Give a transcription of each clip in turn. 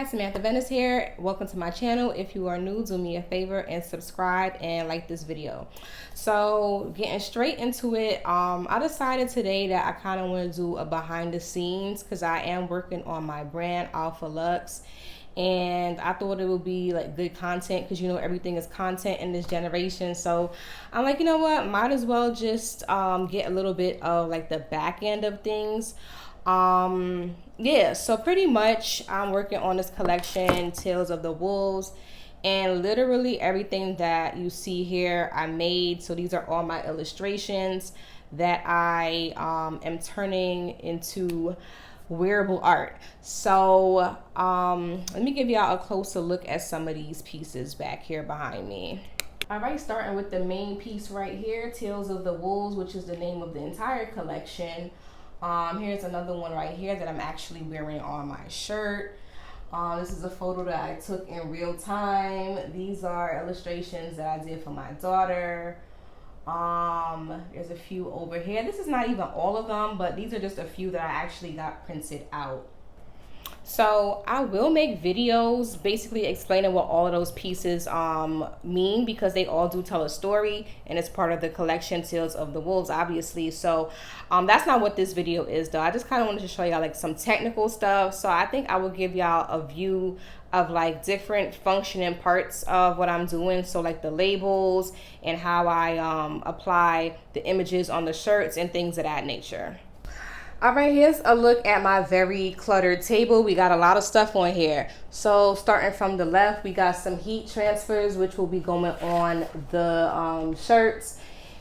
guys, Samantha Venice here. Welcome to my channel. If you are new, do me a favor and subscribe and like this video. So getting straight into it, I decided today that I kind of want to do a behind the scenes because I am working on my brand Alpha Luxe, and I thought it would be like good content because you know everything is content in this generation. So I'm like, you know what, might as well just get a little bit of like the back end of things. Yeah, so pretty much I'm working on this collection, Tales of the Wolves, and literally everything that you see here I made. So these are all my illustrations that I am turning into wearable art. So let me give y'all a closer look at some of these pieces back here behind me. All right, starting with the main piece right here, Tales of the Wolves, which is the name of the entire collection. Here's another one right here that I'm actually wearing on my shirt. This is a photo that I took in real time. These are illustrations that I did for my daughter. There's a few over here. This is not even all of them, but these are just a few that I actually got printed out. So I will make videos basically explaining what all of those pieces mean, because they all do tell a story and it's part of the collection Tales of the Wolves, obviously. So that's not what this video is though. I just kind of wanted to show y'all like some technical stuff. So I think I will give y'all a view of like different functioning parts of what I'm doing. So like the labels and how I apply the images on the shirts and things of that nature. All right, here's a look at my very cluttered table. We got a lot of stuff on here. So starting from the left, we got some heat transfers, which will be going on the shirts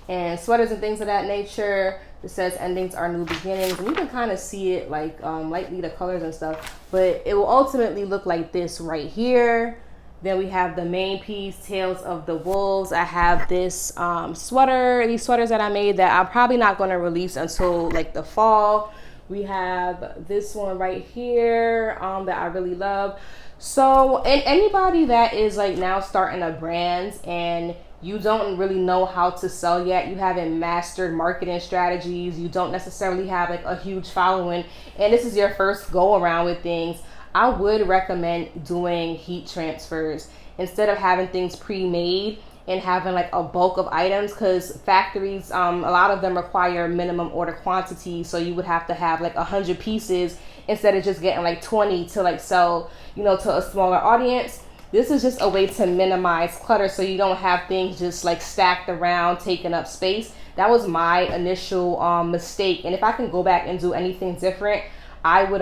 and sweaters and things of that nature. It says endings are new beginnings, and you can kind of see it like lightly, the colors and stuff, but it will ultimately look like this right here. Then we have the main piece, Tales of the Wolves. I have this sweater, these sweaters that I made that I'm probably not going to release until like the fall. We have this one right here that I really love. So, and anybody that is like now starting a brand and you don't really know how to sell yet, you haven't mastered marketing strategies, you don't necessarily have like a huge following, and this is your first go around with things, I would recommend doing heat transfers instead of having things pre-made and having like a bulk of items, because factories, a lot of them require minimum order quantity. So you would have to have like 100 pieces instead of just getting like 20 to like sell, you know, to a smaller audience. This is just a way to minimize clutter so you don't have things just like stacked around, taking up space. That was my initial mistake. And if I can go back and do anything different, I would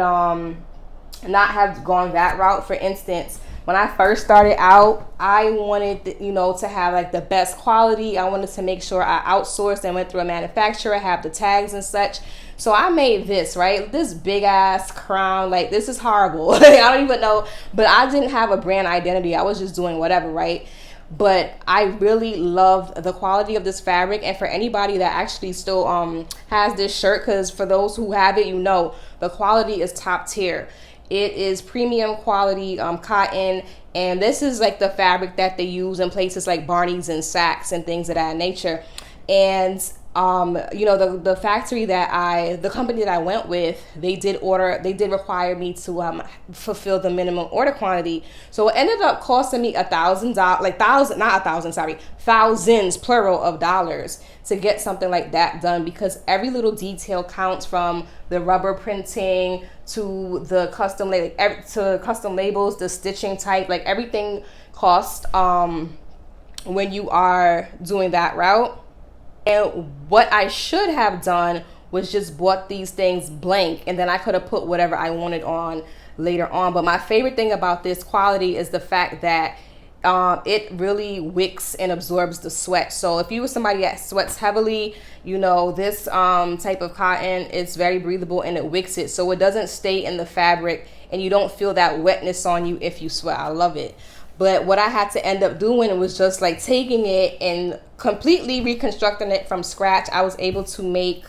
not have gone that route. For instance, when I first started out, I wanted, you know, to have like the best quality. I wanted to make sure I outsourced and went through a manufacturer, have the tags and such. So I made this, right? This big ass crown, like this is horrible. Like, I don't even know, but I didn't have a brand identity. I was just doing whatever, right? But I really loved the quality of this fabric. And for anybody that actually still has this shirt, because for those who have it, you know, the quality is top tier. It is premium quality cotton, and this is like the fabric that they use in places like Barney's and Saks and things of that nature. And you know, the factory that the company that I went with, they did require me to fulfill the minimum order quantity. So it ended up costing me thousands plural of dollars to get something like that done, because every little detail counts, from the rubber printing to the custom labels, the stitching type, like everything costs when you are doing that route. And what I should have done was just bought these things blank, and then I could have put whatever I wanted on later on. But my favorite thing about this quality is the fact that it really wicks and absorbs the sweat. So if you were somebody that sweats heavily, you know, this type of cotton is very breathable and it wicks it. So it doesn't stay in the fabric and you don't feel that wetness on you if you sweat. I love it. But what I had to end up doing was just like taking it and completely reconstructing it from scratch. I was able to make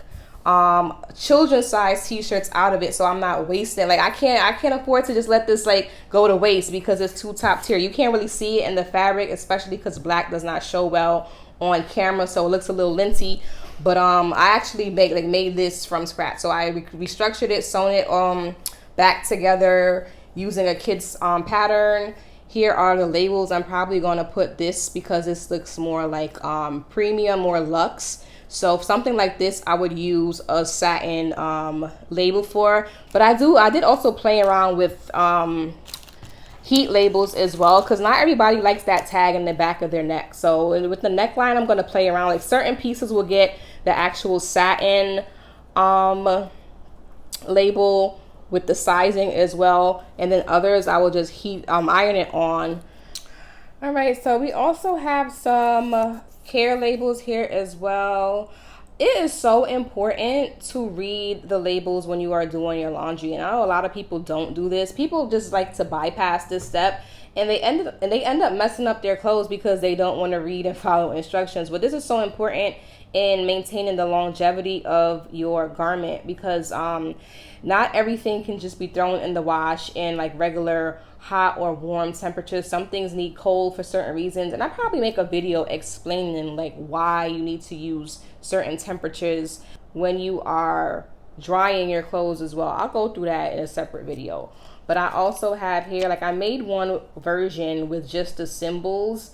children's size t-shirts out of it, so I'm not wasting. Like I can't afford to just let this like go to waste because it's too top tier. You can't really see it in the fabric, especially because black does not show well on camera, so it looks a little linty. But I actually made this from scratch. So I restructured it, sewn it back together, using a kid's pattern. Here are the labels. I'm probably going to put this because this looks more like premium or luxe. So something like this, I would use a satin label for. But I did also play around with heat labels as well, because not everybody likes that tag in the back of their neck. So with the neckline, I'm going to play around. Like certain pieces will get the actual satin label with the sizing as well, and then others I will just iron it on. All right, so we also have some care labels here as well. It is so important to read the labels when you are doing your laundry, and I know a lot of people don't do this. People just like to bypass this step, and they end up messing up their clothes because they don't want to read and follow instructions. But this is so important in maintaining the longevity of your garment, because not everything can just be thrown in the wash in like regular hot or warm temperatures. Some things need cold for certain reasons, and I probably make a video explaining like why you need to use certain temperatures when you are drying your clothes as well. I'll go through that in a separate video. But I also have here, like I made one version with just the symbols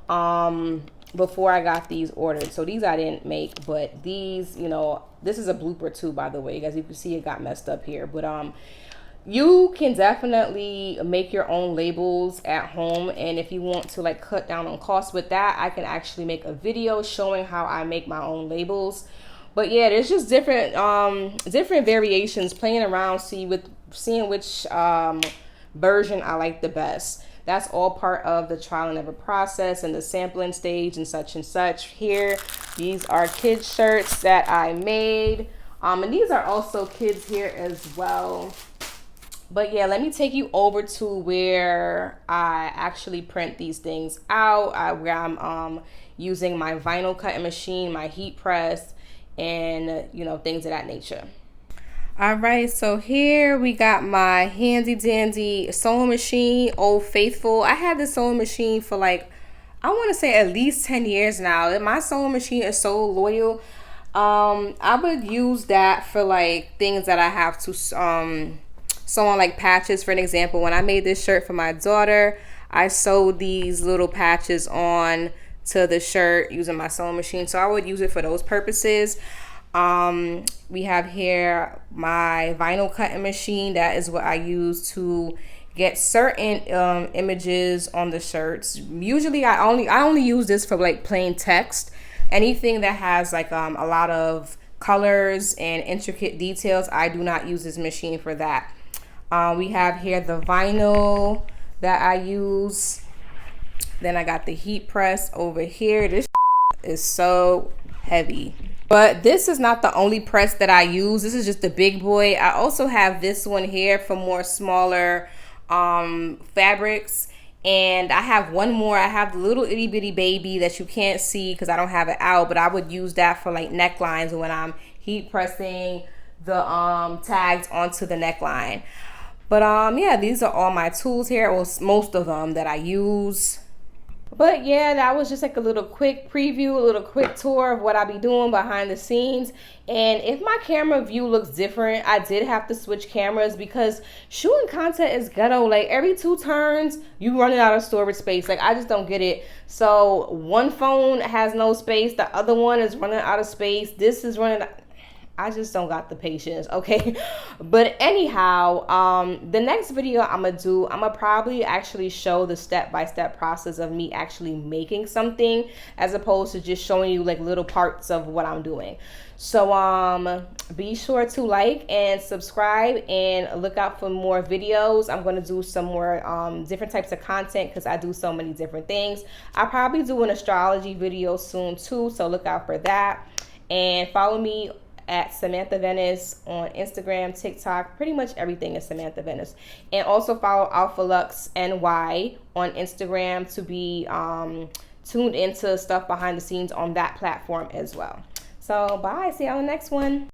before I got these ordered. So these I didn't make, but these, you know, this is a blooper too, by the way. As you can see, it got messed up here. But you can definitely make your own labels at home, and if you want to like cut down on costs with that, I can actually make a video showing how I make my own labels. But yeah, there's just different variations, playing around, seeing which version I like the best. That's all part of the trial and error process and the sampling stage and such and such. Here, these are kids shirts that I made, and these are also kids here as well. But yeah, let me take you over to where I actually print these things out, where I'm using my vinyl cutting machine, my heat press, and you know, things of that nature. All right, so here we got my handy dandy sewing machine, Old Faithful. I had this sewing machine for like, I want to say at least 10 years now. My sewing machine is so loyal. I would use that for like things that I have to sew on, like patches. For an example, when I made this shirt for my daughter, I sewed these little patches on to the shirt using my sewing machine. So I would use it for those purposes. We have here my vinyl cutting machine. That is what I use to get certain images on the shirts. Usually I only use this for like plain text. Anything that has like a lot of colors and intricate details, I do not use this machine for that. We have here the vinyl that I use. Then I got the heat press over here. This is so heavy. But this is not the only press that I use. This is just the big boy. I also have this one here for more smaller fabrics. And I have one more. I have the little itty bitty baby that you can't see because I don't have it out. But I would use that for like necklines when I'm heat pressing the tags onto the neckline. But yeah, these are all my tools here. Well, most of them that I use. But yeah, that was just like a little quick preview, a little quick tour of what I be doing behind the scenes. And if my camera view looks different, I did have to switch cameras because shooting content is ghetto. Like every 2 turns, you running out of storage space. Like I just don't get it. So one phone has no space. The other one is running out of space. This is running out. I just don't got the patience, okay? But anyhow, the next video I'm gonna probably actually show the step-by-step process of me actually making something, as opposed to just showing you like little parts of what I'm doing. So be sure to like and subscribe and look out for more videos. I'm gonna do some more different types of content because I do so many different things. I'll probably do an astrology video soon too, so look out for that. And follow me at Samantha Venice on Instagram, TikTok, pretty much everything is Samantha Venice. And also follow Alpha Luxe NY on Instagram to be tuned into stuff behind the scenes on that platform as well. So bye, see you on the next one.